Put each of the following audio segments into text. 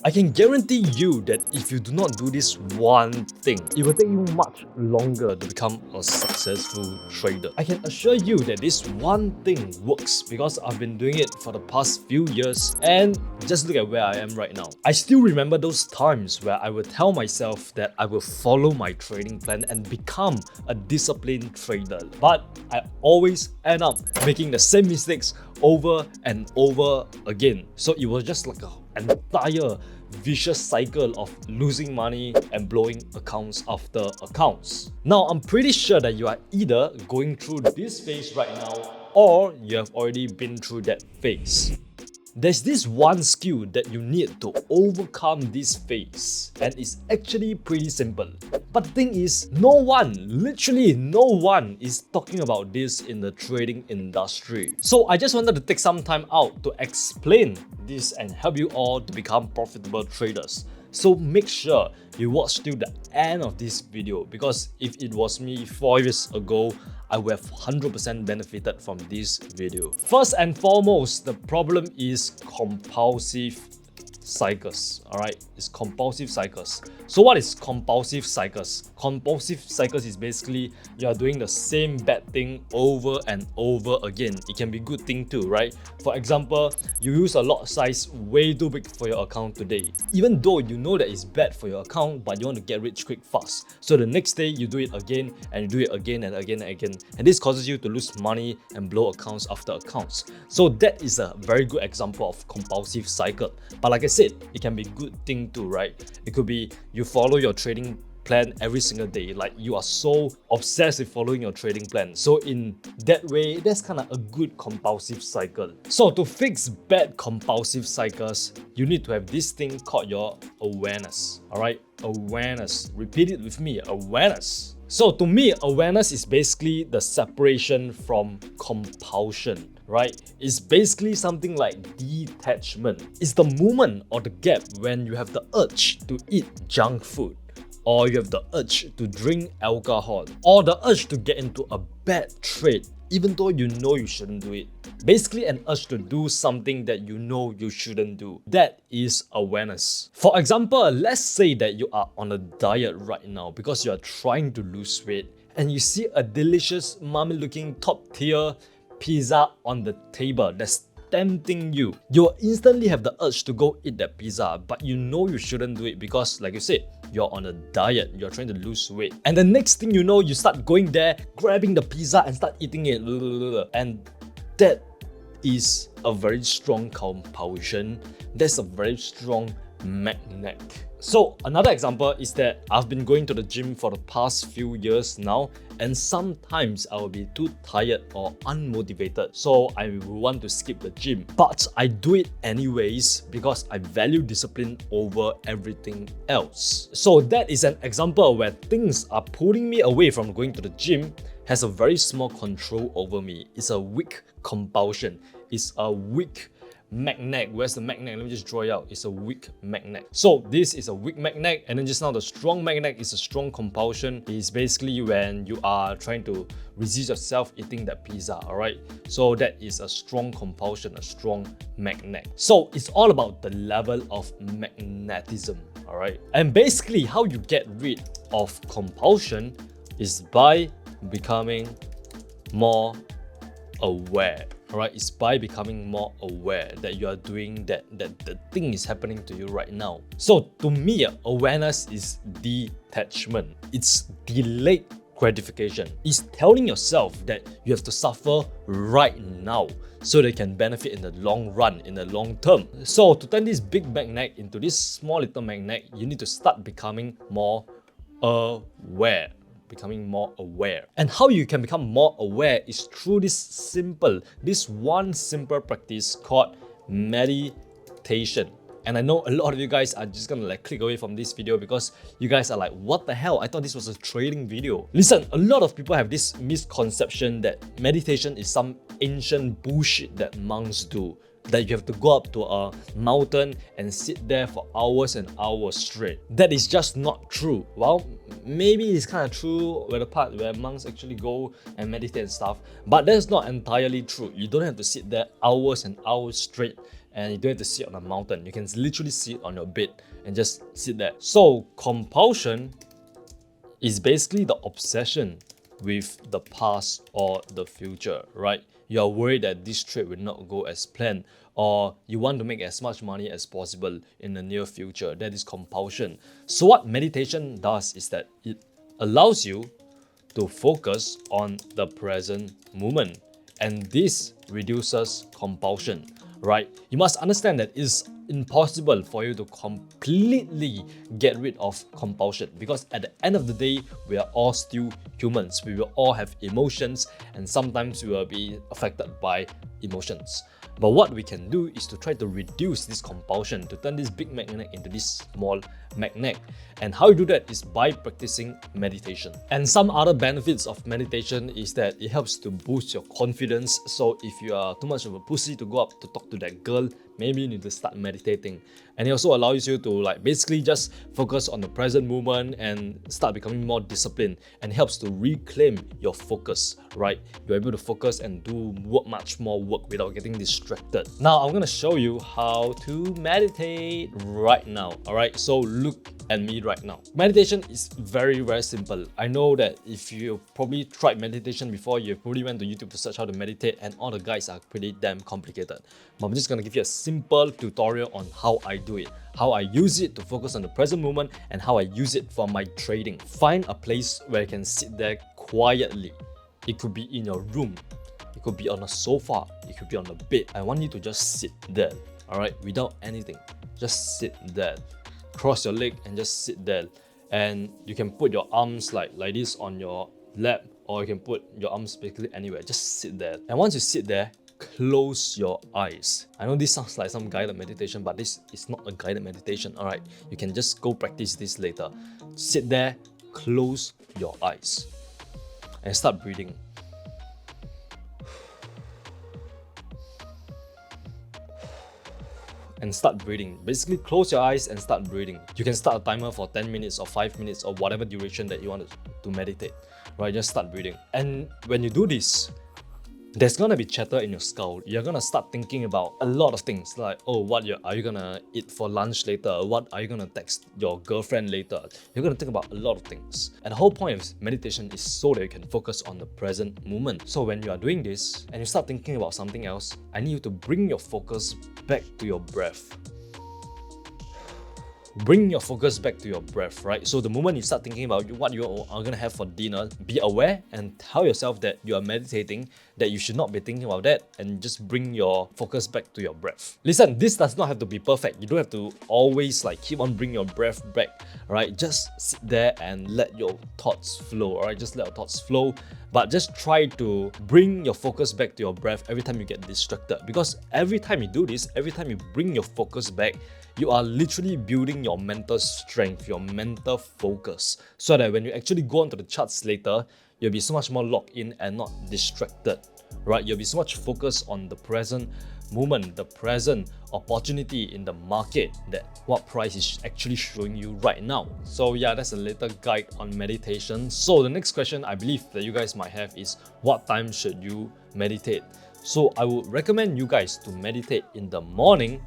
I can guarantee you that if you do not do this one thing, it will take you much longer to become a successful trader. I can assure you that this one thing works because I've been doing it for the past few years, and just look at where I am right now. I still remember those times where I would tell myself that I will follow my trading plan and become a disciplined trader, but I always end up making the same mistakes over and over again. So it was just like an entire vicious cycle of losing money and blowing accounts after accounts. Now, I'm pretty sure that you are either going through this phase right now or you have already been through that phase. There's this one skill that you need to overcome this phase, and it's actually pretty simple. But the thing is, literally no one is talking about this in the trading industry. So I just wanted to take some time out to explain this and help you all to become profitable traders. So make sure you watch till the end of this video, because if it was me 4 years ago, I would have 100% benefited from this video. First and foremost, the problem is compulsive cycles. Alright, it's compulsive cycles. So what is compulsive cycles? Compulsive cycles is basically you are doing the same bad thing over and over again. It can be a good thing too, right? For example, you use a lot size way too big for your account today. Even though you know that it's bad for your account, but you want to get rich quick fast. So the next day you do it again and you do it again and again and again. And this causes you to lose money and blow accounts after accounts. So that is a very good example of compulsive cycle. But like I said, it can be a good thing too, right? It could be you follow your trading plan every single day, like you are so obsessed with following your trading plan. So in that way, that's kind of a good compulsive cycle. So to fix bad compulsive cycles, you need to have this thing called your awareness. All right, awareness. Repeat it with me, awareness. So to me, awareness is basically the separation from compulsion. Right? It's basically something like detachment. It's the moment or the gap when you have the urge to eat junk food, or you have the urge to drink alcohol, or the urge to get into a bad trade, even though you know you shouldn't do it. Basically an urge to do something that you know you shouldn't do. That is awareness. For example, let's say that you are on a diet right now because you are trying to lose weight, and you see a delicious, mummy looking top tier pizza on the table that's tempting you. You'll instantly have the urge to go eat that pizza, but you know you shouldn't do it because, like you said, you're on a diet, you're trying to lose weight. And the next thing you know, you start going there, grabbing the pizza and start eating it. And that is a very strong compulsion. That's a very strong magnet. So another example is that I've been going to the gym for the past few years now, and sometimes I will be too tired or unmotivated, so I will want to skip the gym. But I do it anyways because I value discipline over everything else. So that is an example where things are pulling me away from going to the gym has a very small control over me. It's a weak compulsion. It's a weak magnet. Where's the magnet? Let me just draw it out. It's a weak magnet. So this is a weak magnet, and then just now the strong magnet is a strong compulsion. It's basically when you are trying to resist yourself eating that pizza. All right, so that is a strong compulsion, a strong magnet. So it's all about the level of magnetism. All right, and basically how you get rid of compulsion is by becoming more aware. Alright, it's by becoming more aware that you are doing that the thing is happening to you right now. So to me, awareness is detachment. It's delayed gratification. It's telling yourself that you have to suffer right now so they can benefit in the long run, in the long term. So to turn this big magnet into this small little magnet, you need to start becoming more aware. And how you can become more aware is through this one simple practice called meditation. And I know a lot of you guys are just gonna click away from this video because you guys are like, what the hell? I thought this was a trading video. Listen, a lot of people have this misconception that meditation is some ancient bullshit that monks do, that you have to go up to a mountain and sit there for hours and hours straight. That is just not true. Well, maybe it's kind of true where the part where monks actually go and meditate and stuff, but that's not entirely true. You don't have to sit there hours and hours straight and you don't have to sit on a mountain. You can literally sit on your bed and just sit there. So compulsion is basically the obsession with the past or the future, right? You are worried that this trade will not go as planned, or you want to make as much money as possible in the near future. That is compulsion. So what meditation does is that it allows you to focus on the present moment, and this reduces compulsion, right? You must understand that it's impossible for you to completely get rid of compulsion, because at the end of the day, we are all still humans. We will all have emotions, and sometimes we will be affected by emotions. But what we can do is to try to reduce this compulsion, to turn this big magnet into this small magnet. And how you do that is by practicing meditation. And some other benefits of meditation is that it helps to boost your confidence. So if you are too much of a pussy to go up to talk to that girl, maybe you need to start meditating. And it also allows you to basically just focus on the present moment and start becoming more disciplined, and helps to reclaim your focus, right? You're able to focus and do much more work without getting distracted. Now I'm gonna show you how to meditate right now, all right? So look at me right now. Meditation is very, very simple. I know that if you probably tried meditation before, you probably went to YouTube to search how to meditate, and all the guides are pretty damn complicated. But I'm just gonna give you a simple tutorial on how I do it, how I use it to focus on the present moment, and how I use it for my trading. Find a place where you can sit there quietly. It could be in your room, it could be on a sofa, it could be on the bed. I want you to just sit there, all right, without anything. Just sit there. Cross your leg and just sit there. And you can put your arms like this on your lap, or you can put your arms basically anywhere. Just sit there. And once you sit there, close your eyes. I know this sounds like some guided meditation, but this is not a guided meditation, all right? You can just go practice this later. Sit there, close your eyes, and start breathing. And start breathing. Basically, close your eyes and start breathing. You can start a timer for 10 minutes or 5 minutes or whatever duration that you want to meditate, right? Just start breathing. And when you do this, there's gonna be chatter in your skull. You're gonna start thinking about a lot of things, like, oh, are you gonna eat for lunch later? What are you gonna text your girlfriend later? You're gonna think about a lot of things. And the whole point of meditation is so that you can focus on the present moment. So when you are doing this and you start thinking about something else, I need you to bring your focus back to your breath. Bring your focus back to your breath, right? So the moment you start thinking about what you are gonna have for dinner, be aware and tell yourself that you are meditating, that you should not be thinking about that, and just bring your focus back to your breath. Listen, this does not have to be perfect. You don't have to always keep on bringing your breath back, right? Just sit there and let your thoughts flow, all right? Just let your thoughts flow. But just try to bring your focus back to your breath every time you get distracted. Because every time you do this, every time you bring your focus back, you are literally building your mental strength, your mental focus, so that when you actually go onto the charts later, you'll be so much more locked in and not distracted, right? You'll be so much focused on the present moment, the present opportunity in the market, that what price is actually showing you right now. So yeah, that's a little guide on meditation. So the next question I believe that you guys might have is, what time should you meditate? So I would recommend you guys to meditate in the morning.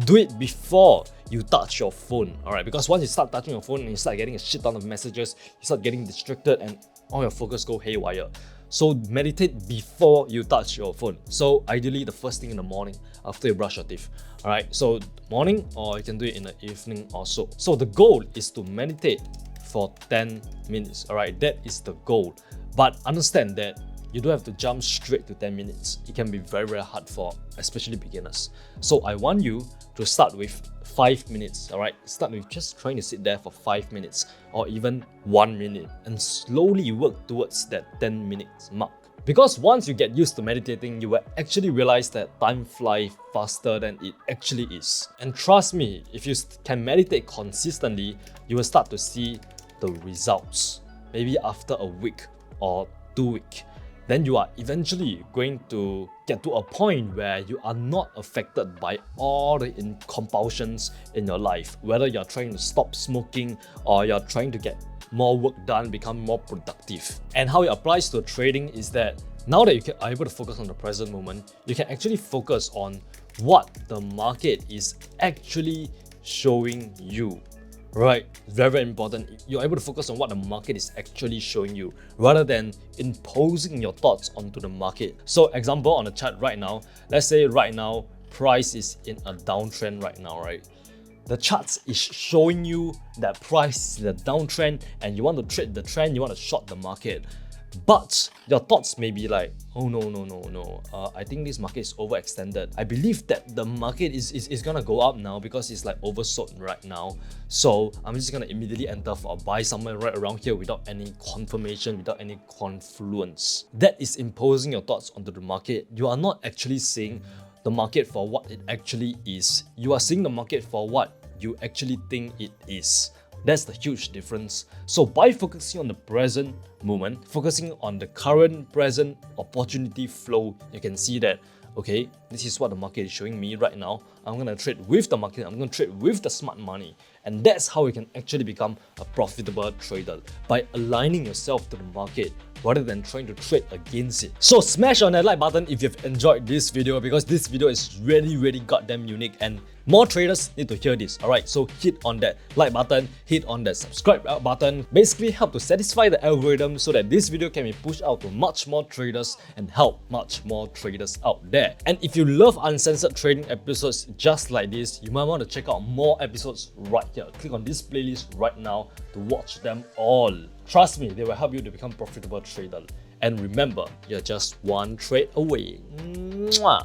Do it before you touch your phone, alright? Because once you start touching your phone and you start getting a shit ton of messages, you start getting distracted and all your focus go haywire. So meditate before you touch your phone. So ideally the first thing in the morning after you brush your teeth, alright? So morning, or you can do it in the evening or so. So the goal is to meditate for 10 minutes, alright? That is the goal. But understand that you don't have to jump straight to 10 minutes. It can be very, very hard for especially beginners. So I want you to start with 5 minutes, all right? Start with just trying to sit there for 5 minutes or even 1 minute, and slowly work towards that 10 minutes mark. Because once you get used to meditating, you will actually realize that time flies faster than it actually is. And trust me, if you can meditate consistently, you will start to see the results. Maybe after a week or 2 weeks. Then you are eventually going to get to a point where you are not affected by all the compulsions in your life. Whether you're trying to stop smoking or you're trying to get more work done, become more productive. And how it applies to trading is that now that you are able to focus on the present moment, you can actually focus on what the market is actually showing you. Right, very, very important. You're able to focus on what the market is actually showing you rather than imposing your thoughts onto the market. So example on the chart right now, let's say right now price is in a downtrend right now, right? The charts is showing you that price is in a downtrend and you want to trade the trend, you want to short the market. But your thoughts may be like, oh no, I think this market is overextended. I believe that the market is gonna go up now because it's like oversold right now. So I'm just gonna immediately enter or buy somewhere right around here without any confirmation, without any confluence. That is imposing your thoughts onto the market. You are not actually seeing the market for what it actually is. You are seeing the market for what you actually think it is. That's the huge difference. So by focusing on the present moment, focusing on the current present opportunity flow, you can see that, okay, this is what the market is showing me right now. I'm gonna trade with the market, I'm gonna trade with the smart money. And that's how you can actually become a profitable trader, by aligning yourself to the market rather than trying to trade against it. So smash on that like button if you've enjoyed this video, because this video is really goddamn unique and more traders need to hear this. Alright, so hit on that like button, hit on that subscribe button, basically help to satisfy the algorithm so that this video can be pushed out to much more traders and help much more traders out there. And if you love uncensored trading episodes just like this, you might want to check out more episodes right here. Click on this playlist right now to watch them all. Trust me, they will help you to become a profitable trader. And remember, you're just one trade away. Mwah.